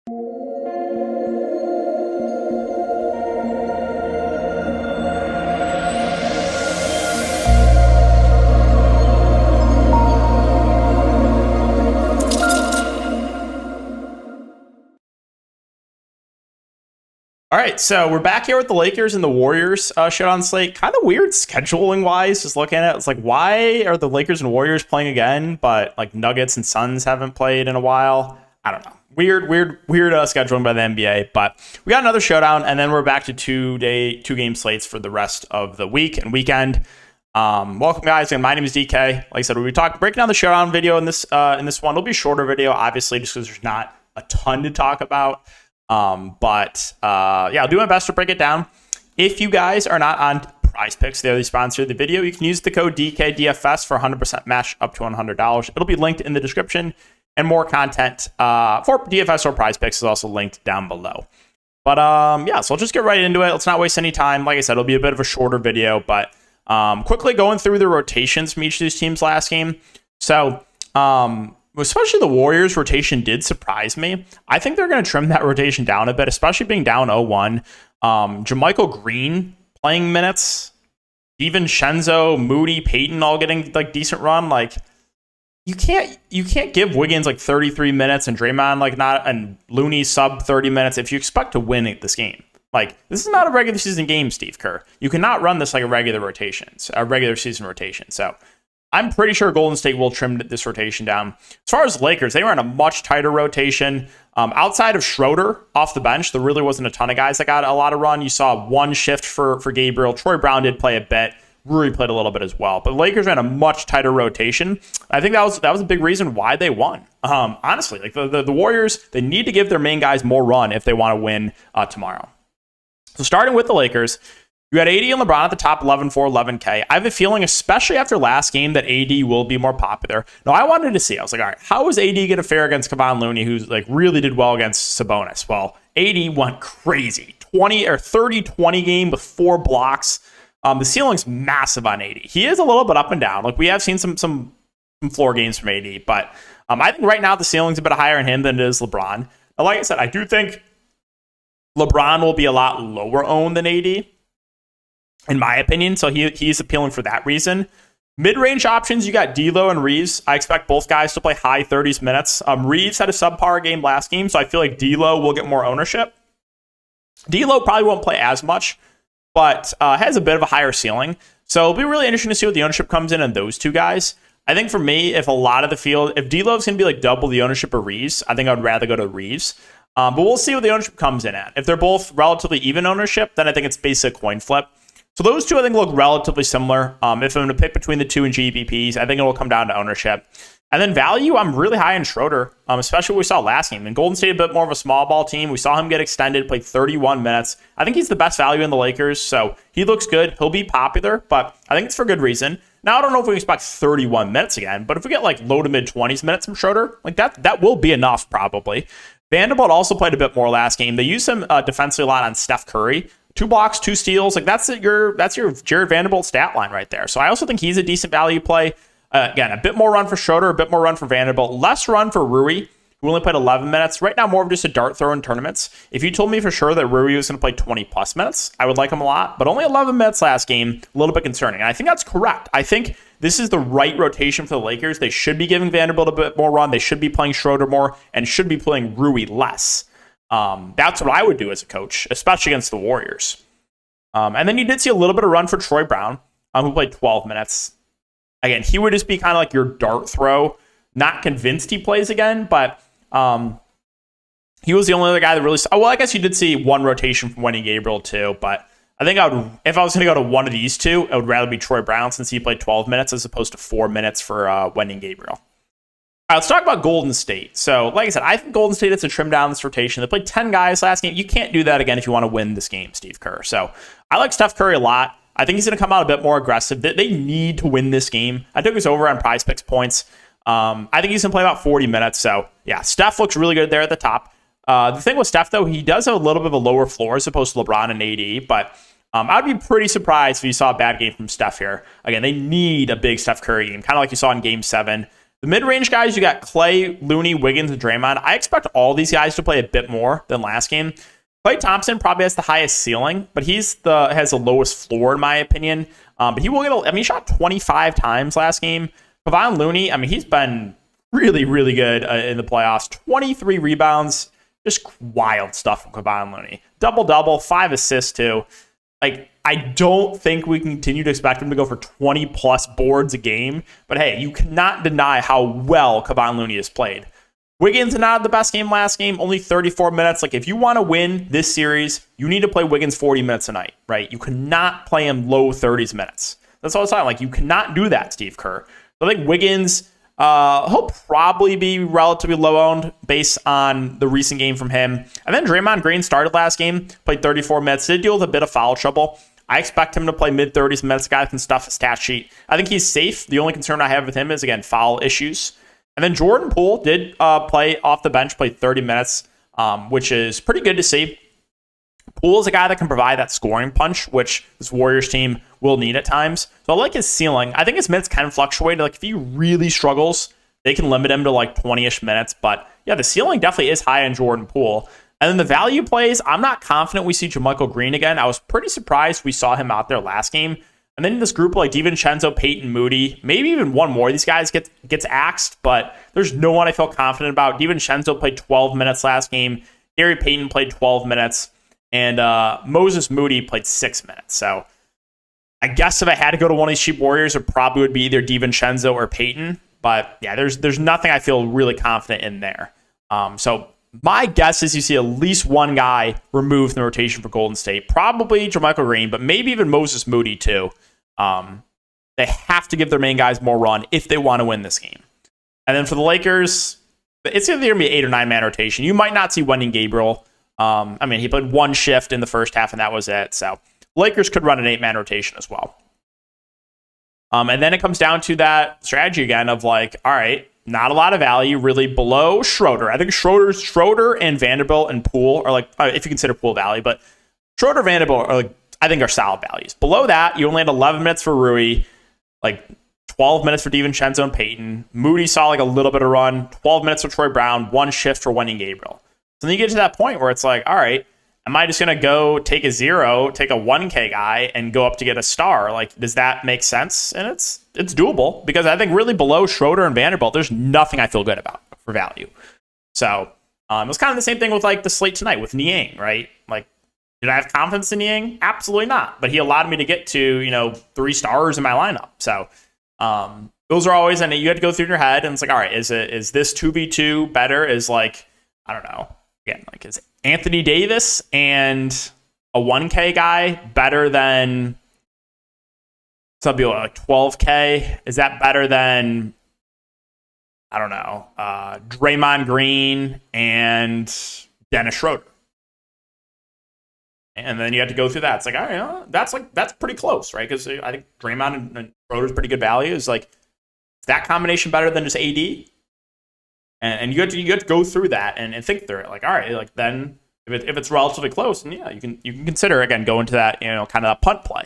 All right, so we're back here with the Lakers and the Warriors showdown slate. Kind of weird scheduling wise, just looking at it. It's like, why are the Lakers and Warriors playing again, but like Nuggets and Suns haven't played in a while? I don't know. Weird scheduling by the NBA. But we got another showdown, and then we're back to two game slates for the rest of the week and weekend. Welcome, guys. And my name is DK. Like I said, we'll be breaking down the showdown video in this one. It'll be a shorter video, obviously, just because there's not a ton to talk about. I'll do my best to break it down. If you guys are not on Prize Picks, they're the sponsor of the video, you can use the code DKDFS for 100% match up to $100. It'll be linked in the description, and more content for DFS or Prize Picks is also linked down below. But so I'll just get right into it. Let's not waste any time. Like I said, it'll be a bit of a shorter video, but quickly going through the rotations from each of these teams last game. So, especially the Warriors rotation did surprise me. I think they're going to trim that rotation down a bit, especially being down 0-1. JaMychal Green playing minutes, even Shenzo, Moody, Payton all getting like decent run. Like you can't give Wiggins like 33 minutes and Draymond and Looney sub 30 minutes if you expect to win this game. Like, this is not a regular season game, Steve Kerr. You cannot run this like a regular season rotation. So I'm pretty sure Golden State will trim this rotation down. As far as Lakers, they were in a much tighter rotation. Outside of Schroeder off the bench, there really wasn't a ton of guys that got a lot of run. You saw one shift for Gabriel. Troy Brown did play a bit. Rui played a little bit as well. But the Lakers ran a much tighter rotation. I think that was a big reason why they won. Honestly, like the Warriors, they need to give their main guys more run if they want to win tomorrow. So starting with the Lakers, you had AD and LeBron at the top, 11-4, 11K. I have a feeling, especially after last game, that AD will be more popular. Now, I wanted to see. I was like, all right, how is AD going to fare against Kevon Looney, who's like really did well against Sabonis? Well, AD went crazy. 30-20 game with 4 blocks. The ceiling's massive on AD. He is a little bit up and down. Like, we have seen some floor games from AD, but I think right now the ceiling's a bit higher in him than it is LeBron. Now, like I said, I do think LeBron will be a lot lower owned than AD, in my opinion, so he's appealing for that reason. Mid-range options, you got D'Lo and Reeves. I expect both guys to play high 30s minutes. Reeves had a subpar game last game, so I feel like D'Lo will get more ownership. D'Lo probably won't play as much, but has a bit of a higher ceiling. So it'll be really interesting to see what the ownership comes in on those two guys. I think for me, if D'Lo's going to be like double the ownership of Reeves, I think I'd rather go to Reeves. But we'll see what the ownership comes in at. If they're both relatively even ownership, then I think it's basically a coin flip. So those two, I think, look relatively similar. If I'm going to pick between the two in GPPs, I think it will come down to ownership. And then value, I'm really high in Schroeder, especially what we saw last game. And Golden State, a bit more of a small ball team. We saw him get extended, play 31 minutes. I think he's the best value in the Lakers, so he looks good. He'll be popular, but I think it's for good reason. Now, I don't know if we expect 31 minutes again, but if we get like low to mid 20s minutes from Schroeder, like that will be enough probably. Vanderbilt also played a bit more last game. They used him defensively a lot on Steph Curry. 2 blocks, 2 steals. Like that's your Jared Vanderbilt stat line right there. So I also think he's a decent value play. Again, a bit more run for Schroeder, a bit more run for Vanderbilt, less run for Rui, who only played 11 minutes. Right now, more of just a dart throw in tournaments. If you told me for sure that Rui was going to play 20 plus minutes, I would like him a lot. But only 11 minutes last game, a little bit concerning. And I think that's correct. I think this is the right rotation for the Lakers. They should be giving Vanderbilt a bit more run. They should be playing Schroeder more and should be playing Rui less. That's what I would do as a coach, especially against the Warriors. And then you did see a little bit of run for Troy Brown, who played 12 minutes. Again, he would just be kind of like your dart throw. Not convinced he plays again, but he was the only other guy that really saw. Well, I guess you did see one rotation from Wendy Gabriel too, but I think if I was going to go to one of these two, I would rather be Troy Brown since he played 12 minutes as opposed to 4 minutes for Wendy Gabriel. All right, let's talk about Golden State. So, like I said, I think Golden State has to trim down this rotation. They played 10 guys last game. You can't do that again if you want to win this game, Steve Kerr. So, I like Steph Curry a lot. I think he's going to come out a bit more aggressive. They need to win this game. I took his over on Prize Picks points. I think he's going to play about 40 minutes. So, yeah, Steph looks really good there at the top. The thing with Steph, though, he does have a little bit of a lower floor as opposed to LeBron and AD, but I'd be pretty surprised if you saw a bad game from Steph here. Again, they need a big Steph Curry game, kind of like you saw in Game 7. The mid-range guys, you got Clay, Looney, Wiggins, and Draymond. I expect all these guys to play a bit more than last game. Klay Thompson probably has the highest ceiling, but has the lowest floor in my opinion. But he will get. He shot 25 times last game. Kevon Looney, he's been really, really good in the playoffs. 23 rebounds, just wild stuff from Kevon Looney. Double-double, 5 assists too. I don't think we can continue to expect him to go for 20-plus boards a game. But hey, you cannot deny how well Kevon Looney has played. Wiggins did not have the best game last game, only 34 minutes. If you want to win this series, you need to play Wiggins 40 minutes a night, right? You cannot play him low 30s minutes. That's all I'm saying. You cannot do that, Steve Kerr. So I think Wiggins, he'll probably be relatively low-owned based on the recent game from him. And then Draymond Green started last game, played 34 minutes, did deal with a bit of foul trouble. I expect him to play mid-30s minutes. Guy can stuff a stat sheet. I think he's safe. The only concern I have with him is, again, foul issues. And then Jordan Poole did play off the bench, played 30 minutes, which is pretty good to see. Poole is a guy that can provide that scoring punch, which this Warriors team will need at times. So I like his ceiling. I think his minutes can fluctuate. If he really struggles, they can limit him to 20-ish minutes. But yeah, the ceiling definitely is high in Jordan Poole. And then the value plays, I'm not confident we see JaMychal Green again. I was pretty surprised we saw him out there last game. And then in this group like DiVincenzo, Peyton, Moody, maybe even one more of these guys gets axed, but there's no one I feel confident about. DiVincenzo played 12 minutes last game. Gary Payton played 12 minutes. And Moses Moody played 6 minutes. So I guess if I had to go to one of these cheap Warriors, it probably would be either DiVincenzo or Peyton. But yeah, there's nothing I feel really confident in there. So my guess is you see at least one guy removed from the rotation for Golden State. Probably JaMychal Green, but maybe even Moses Moody too. They have to give their main guys more run if they want to win this game. And then for the Lakers, it's either going to be an 8 or 9 man rotation. You might not see Wendy Gabriel. He played one shift in the first half, and that was it. So Lakers could run an 8-man rotation as well. And then it comes down to that strategy again of all right, not a lot of value, really below Schroeder. I think Schroeder and Vanderbilt and Poole are if you consider Poole value, but Schroeder, Vanderbilt are solid values. Below that, you only had 11 minutes for Rui, 12 minutes for DiVincenzo and Peyton. Moody saw a little bit of run, 12 minutes for Troy Brown, one shift for Wendy Gabriel. So then you get to that point where it's all right, am I just going to go take a 0, take a 1K guy, and go up to get a star? Does that make sense? And it's doable because I think really below Schroeder and Vanderbilt, there's nothing I feel good about for value. So it was kind of the same thing with the slate tonight with Niang, right? Did I have confidence in Niang? Absolutely not. But he allowed me to get to 3 stars in my lineup. So those are always, and you had to go through your head, and it's all right, is this 2v2 better? Is I don't know. Again, is Anthony Davis and a 1K guy better than something like 12K? Is that better than, I don't know, Draymond Green and Dennis Schroeder? And then you had to go through that. It's all right, that's pretty close, right? Because I think Draymond and Schroeder's pretty good value. Is that combination better than just AD? And you have to go through that and think through it. All right, then if it's relatively close, and yeah, you can consider again going to that kind of a punt play.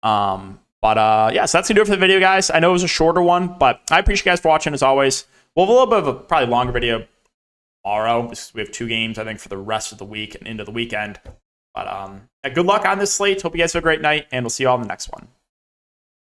So that's gonna do it for the video, guys. I know it was a shorter one, but I appreciate you guys for watching as always. We'll have a little bit of a probably longer video tomorrow. We have 2 games I think for the rest of the week and into the weekend. But good luck on this slate. Hope you guys have a great night, and we'll see you all in the next one.